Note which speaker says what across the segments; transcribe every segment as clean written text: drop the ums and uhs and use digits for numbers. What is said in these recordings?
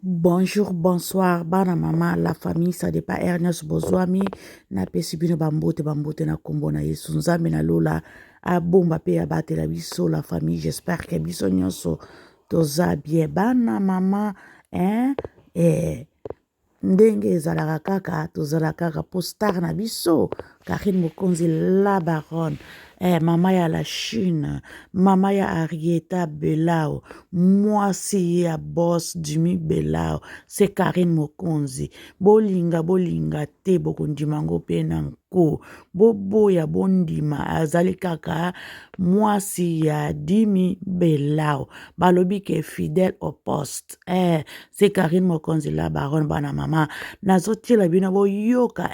Speaker 1: Bonjour, bonsoir, bana mama, la famille, ça dépend Ernest Bozwami, na pesi bino bambote na kombo na Yesu nzambe na lola, a bomba pe ya bate la biso, la famille, j'espère que biso nyonso, toza bien, bana mama, ndenge ezalaka kaka tozalaka kaka po star na biso Karine Mokonzi la baronne mama ya la Chine, mama ya Arieta Belao, mwasi ya boss Jimmy Belao, c'est Karine Mokonzi. Bolinga te bokondimango pe na nko boboya bondima azali kaka mwasi ya Jimmy Belao balobi ke fidèle au poste c'est Karine Mokonzi la baronne bana mama nazotiela bino boyoka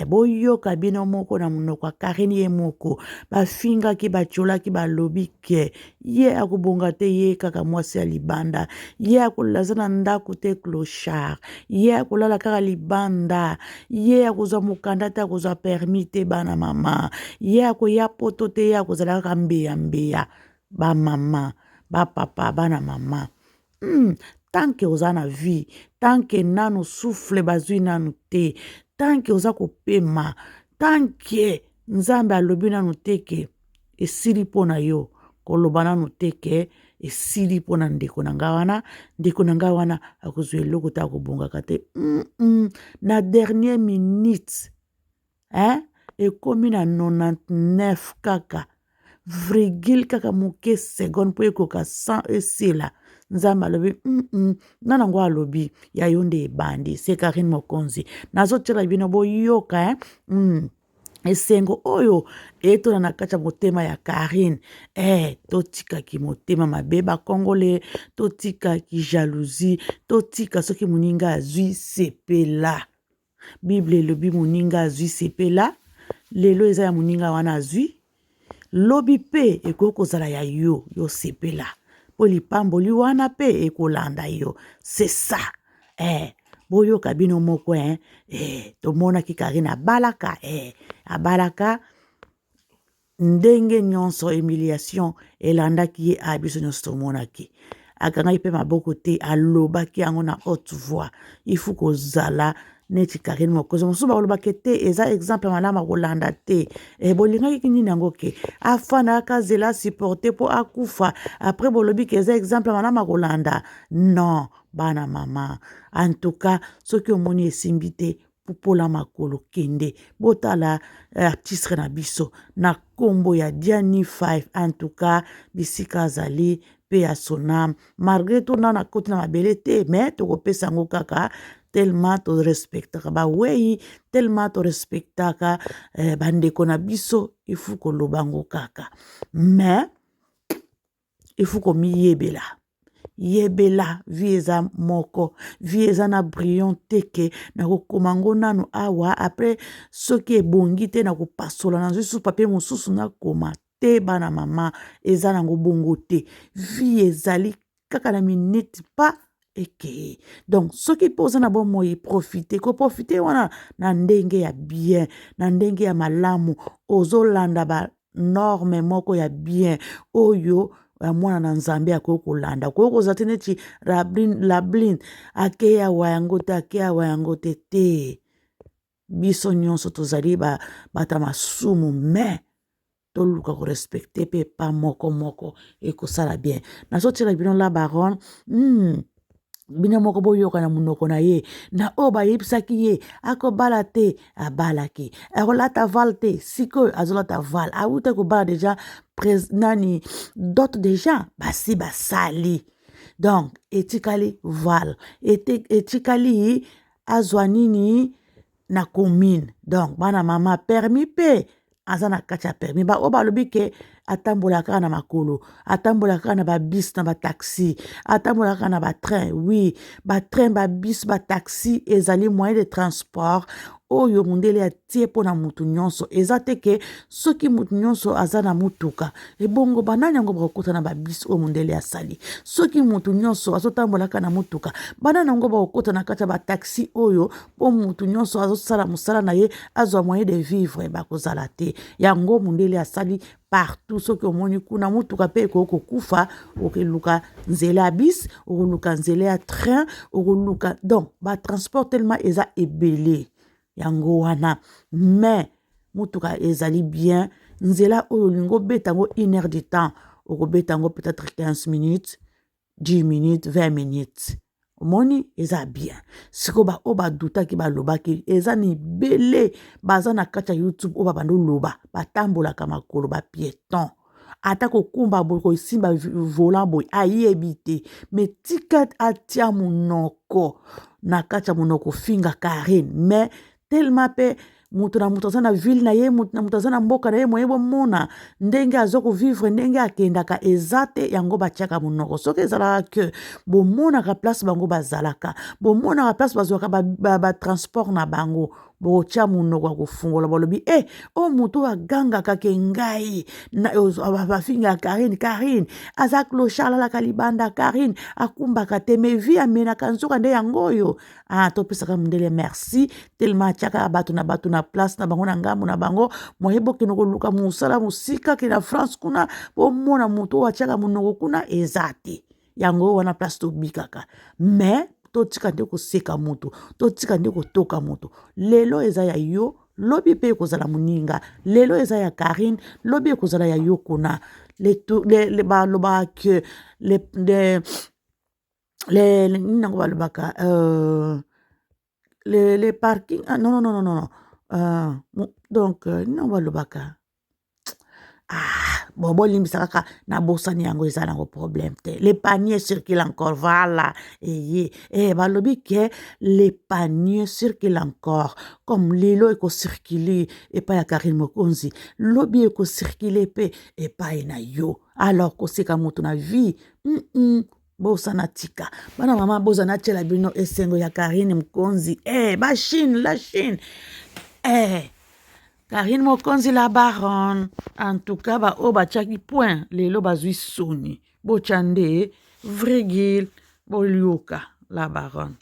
Speaker 1: boyoka bino moko na monoko ya Karine ye moko bafingaki batiolaki balobi ke ye akobonga te ye kaka mwasi ya libanda ye akolaza na ndako te clochard ye akolala kaka libanda ye akozwa mokanda te akozwa permis te bana mama ye akoya poto te ye akozala kaka mbeya bamama bapapa bana mama tant que oza na vie tant que nanu souffle bazwi nanu te tant que oza kopema tant que nzambe alobi nanu te ke esili mpo na yo koloba nanu te ke esili mpo na ndeko na ngai wana akozwa eloko te akobongaka te na dernière minute ekomi na 99 kaka virgule kaka moke seconde mpo ekoka 100 esila nzambe alobi nana ngo alobi ya yo nde ebandi c'est Karine Mokonzi nazotiela bino boyoka esengo oyo etona na kati ya motema ya Karine totikaki motema mabe bakongole totikaki jalousie totika soki moninga azwi sepela bible elobi moninga azwi sepela lelo eza ya moninga wana azwi lobi pe ekoki kozala ya yo sepela po lipamboli wana pe ekolanda yo c'est ça boyoka bino moko tomonaki Karine abalaka ndenge nyonso humiliation elandaki ye abiso nyonso tomonaki akangaki mpe maboko te alobaki yango na haute voix il faut kozala neti Karine Mokonzi mosusu balobaki te eza exemple malamu akolanda te bolingaki nini yango ke afanda akazela supporte mpo akufa après bolobi ke eza exemple malamu akolanda non bana mama en tout cas soki omoni esimbi te pupola makolo kende botala artiste na biso na kombo ya Diani 5 en tout cas bisika azali pe ya sonam malgré tout na koti na mabele te mais tokopesa yango kaka tellement to respectaka bawei tellement to respectaka bandeko na biso il faut koloba ngo kaka mais il faut komiyebela yebela vie eza moko vie eza na brillant teke na kokoma ngo nanu awa après soki ebongi te na kopasola na nzwi susu papier mosusu na koma te bana mama eza nango bongo te vie ezali kaka na minute pa eke donc soki mpo oza na bomoi profite koprofite wana na ndenge ya bien na ndenge ya malamu ozolanda banorme moko ya bien oyo mwana na nzambe akoki kolanda akoki kozala te neti labline ake awa yango te te biso nyonso tozali bata masumu mais toluka korespecte mpe pa moko ekosala bien nazotiela bino la baronne bino moko boyoka na monoko na ye na oyo bayebisaki ye akobala te abalaki akolata val te sikoyo azolata val awuta kobala deja nani dot deja basi basali donc etikali val etikali azwa nini na commune donc bana mama permis pe aza na kati ya permis oyo balobi ke atambolaka kaka na makolo atambolaka kaka na babis na bataxi atambolaka kaka na batrain oui batrain babis bataxi ezali moyen de transport oyo mundele atie pona mutu nyonso eza te ke soki mutu nyonso aza na mutuka ebongo banani yango bakokota na babisi oyo mundele asali soki mutu nyonso azotambolaka na mutuka banani yango bakokota na kati ya bataxi oyo po mutu nyonso azosala mosala na ye azwa moyen de vivre bakozala te yango mundele asali partout soki omoni kuna mutuka pe kokufa okeluka nzela ya bis okoluka nzela ya train okoluka donc batransport tellement eza ebele yango wana mais mutuka ezali bien nzela oyo olingi obeta yango 1 heure de temps okobeta yango peut-être 15 minutes 10 minutes 20 minutes omoni eza bien siko oyo badutaki balobaki eza na ebele baza na kati ya YouTube oyo babanda oloba batambolaka makolo bapieton ata kokumba boye kosimba volant boye ayebi te me tika atia monoko na kati ya monoko finga Karine mais tellement pe mutu na mutu aza na ville na ye mutu na mutu aza na mboka na ye moye bomona ndenge azokovivre ndenge akendaka eza te yango batiaka monoko soki ezalaka ke bomonaka place bango bazalaka bomonaka place bazwaka batransport na bango botia monoko ya kofungola balobi o mutu agangaka ke ngai bafinga Karine aza clochard alalaka libanda Karine akumbaka te me vi amenaka nzoka nde yango oyo topesaka mundele merci tellement atiaka bato na place na bango na ngambo na bango moye bokende koluka mosala mosika ke na France kuna bomona mutu oyo atiaka monoko kuna eza te yango wana place tobikaka mais totika nde koseka mutu totika nde kotoka mutu lelo eza ya yo lobi pe ekozala moninga lelo eza ya Karine lobi ekozala ya yo kuna balobaka ke nango balobaka les parkings non donc nango balobaka bon bolimbisa kaka na bosani yango eza nango problème te les paniers circulent encore voilà balobi ke les paniers circulent encore comme lelo ekocircule epai ya Karine Mokonzi lobi ekocircule pe epai na yo alors koseka moto na vie bosana tika bana mama bozana tiela bino esengo ya Karine Mokonzi la Chine Karine Mokonzi la baronne en tout cas batiaki point lelo bazwi soni bochande vrigil bolioka la baronne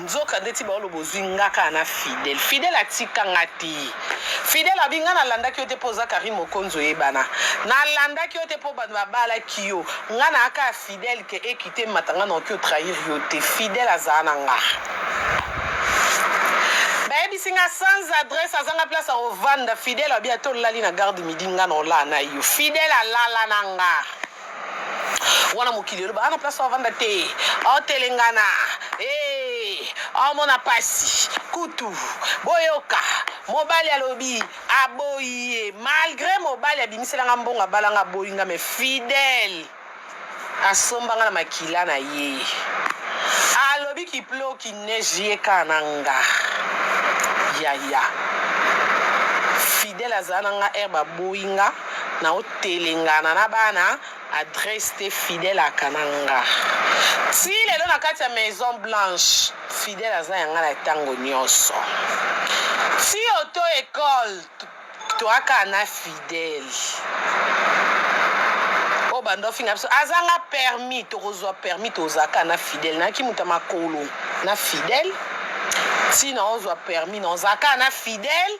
Speaker 2: nzoka ndeti baolo bozwi ngaka na fidèle atika ngati fidèle abinga na landaki yo te poza Karine Mokonzi oyebana na landaki yo te po bano babalaki yo nga na aka fidèle ke ekite matanga na oki otrahir yo te fidèle azala na nga bayebisinga sans adresse azanga place aovanda fidèle abi ate olali na garde midi nga na olala na yo fidèle alala na nga wana mokili oloba ana place aovanda te otelengana omona pasi kutu boyoka mobali alobi aboyi ye malgré mobali abimiselanga mbongo abalanga aboyinga me fidèle asombanga na makila na ye alobi kiplo kineige ye ka na nga yaya fidèle azala na nga herbe aboyinga na otelengana na bana adresse te fidèle akananga ti lelo na kati ya maison blanche fidèle aza yanga na ntango nyonso ti oto école toaka na fidèle o bando finga biso azanga permis tokozwa permis tozaka na fidèle naki muta makolo na fidèle ti na ozwa permis na ozaka na fidèle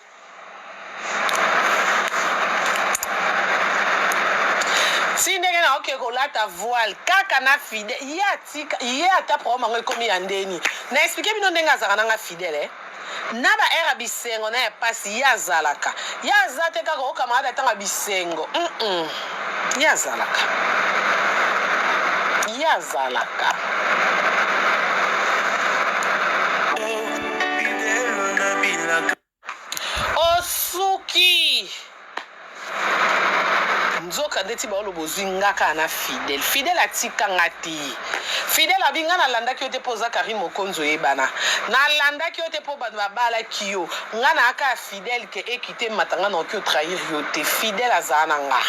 Speaker 2: si ndenge na oke kolata voile kaka na fidèle ye ata problème yango ekomi ya ndeni na explike bino ndenge azalaka nanga fidèle na ba era bisengo na ya pasi ye azalaka ye aza te kaka okamata ntango bisengo ye azalaka osuki nzoka ndeti baolo bozwi ngaka na fidèle atika ngati fidèle abinga na landaki yo te poza Karine Mokonzi oyebana na landaki yo te po bano babalaki yo nga na aka fidèle ke ekite matanga na oki otrahir yo te fidèle azala na nga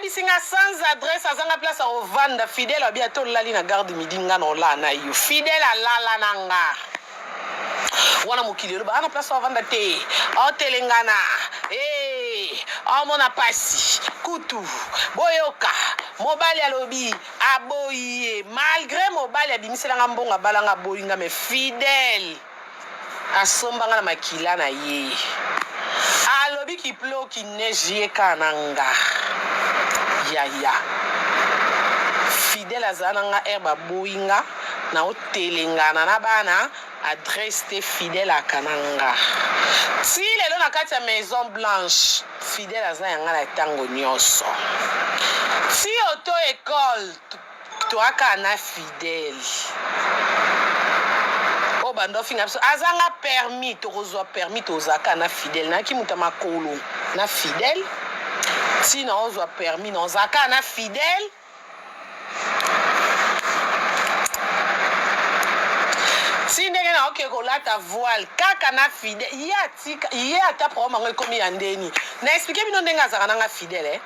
Speaker 2: bisinga sans adresse azanga place à ovanda fidèle abi atolali na garde midi nga no la na yo fidèle alala nanga wana mokili loba ana place ovanda te otelengana omona pasi kutu boyoka mobali alobi aboyi malgré mobali abimiselanga mbongo balanga boyinga me fidèle asombanga na makila na ye alobi kiplo kineige ye kananga yaya fidèle azala nanga herbe aboyinga na otelengana na bana adresse te fidèle akananga ti lelo na kati ya maison blanche fidèle aza yanga na ntango nyonso ti auto école toaka na fidèle o bando finga biso azanga permis tokozwa permis tozaka na fidèle naki muta makolo na fidèle ti na ozwa permis na ozaka na fidèle si ndenge na oke kolata voile kaka na fidèle ye ata problème yango ekomi ya ndeni na explike bino ndenge azalaka nanga fidèle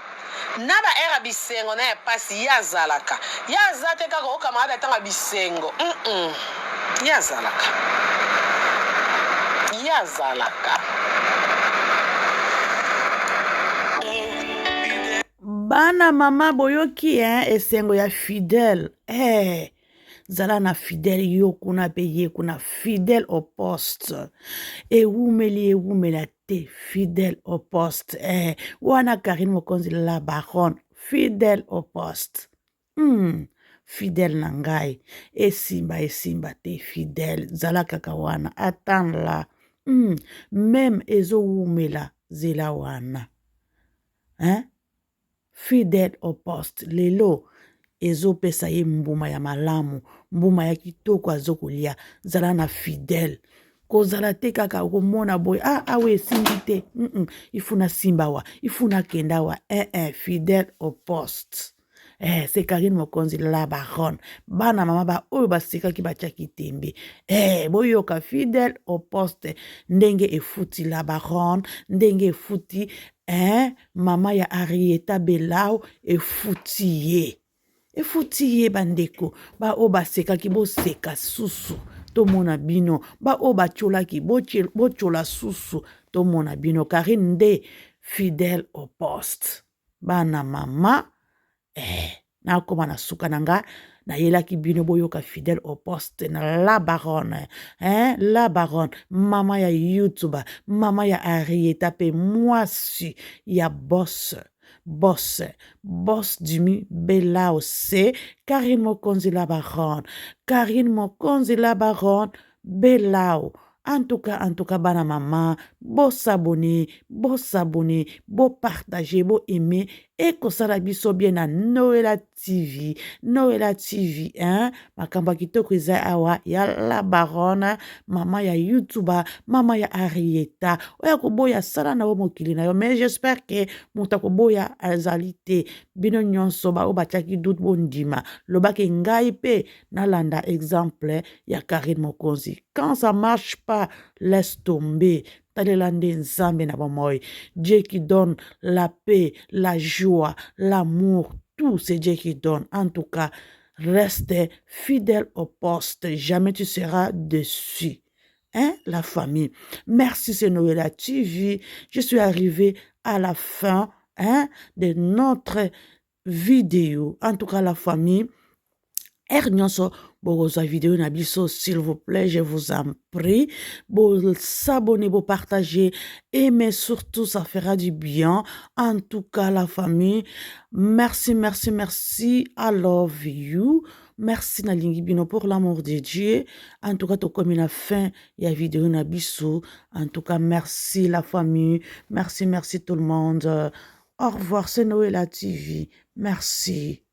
Speaker 2: na baere ya bisengo na ya pasi ye azalaka ye aza te kaka okamata ntanga bisengo ye azalaka
Speaker 1: bana mama boyoki esengo ya fidèle zala na fidèle yo kuna pe ye kuna fidèle au poste ewumela te fidèle au poste wana Karine Mokonzi la baronne fidèle au poste fidèle na ngai esimba te fidèle zala kaka wana attendre la même ezowumela zela wana fidèle au poste lelo ezopesa ye mbuma ya malamu mbuma ya kitoko azokolia zala na fidèle kozala te kaka komona boye awe esimbi te ifuna simba wa ifuna kenda wa fidèle au poste c'est Karine Mokonzi la baronne bana mama ba oyo basekaki batiaki tembe boyoka fidèle au poste ndenge efuti la baronne ndenge efuti mama ya Arieta Belao efuti ye bandeko ba o basekaki boseka susu tomona bino ba o bacholaki bochola susu tomona bino Karine nde fidèle au poste bana mama nakoma na suka na nga nayelaki bino boyoka fidèle au poste na la baronne la baronne mama ya YouTuber mama ya Arieta pe mwasi ya boss Dimi Belao c'est Karine Mokonzi la baronne Belao en tout cas bana mama bo s'abonner bo partager bo aimer et kosala biso bien na Noela TV makamba kitoko eza awa ya la baronne mama ya YouTuber mama ya Arieta oya koboya sala na mokili na yo mais j'espère que muta koboya azali te bino nyonso ba o batiaki doute bondima lobaki ngai pe nalanda exemple ya Karine Mokonzi quand ça marche pas laisse tomber talelande nzambe na bomoi Dieu qui donne la paix la joie l'amour tout c'est Dieu qui donne en tout cas reste fidèle au poste jamais tu seras déçu la famille merci c'est Noela TV je suis arrivée à la fin de notre vidéo en tout cas la famille nyonso bokozwa vidéo na biso s'il vous plaît je vous en prie s'abonner partager mais surtout ça fera du bien en tout cas la famille merci I love you merci na lingi bino pour l'amour de Dieu en tout cas to comme la fin ya vidéo na biso en tout cas merci la famille merci tout le monde au revoir c'est Noela TV merci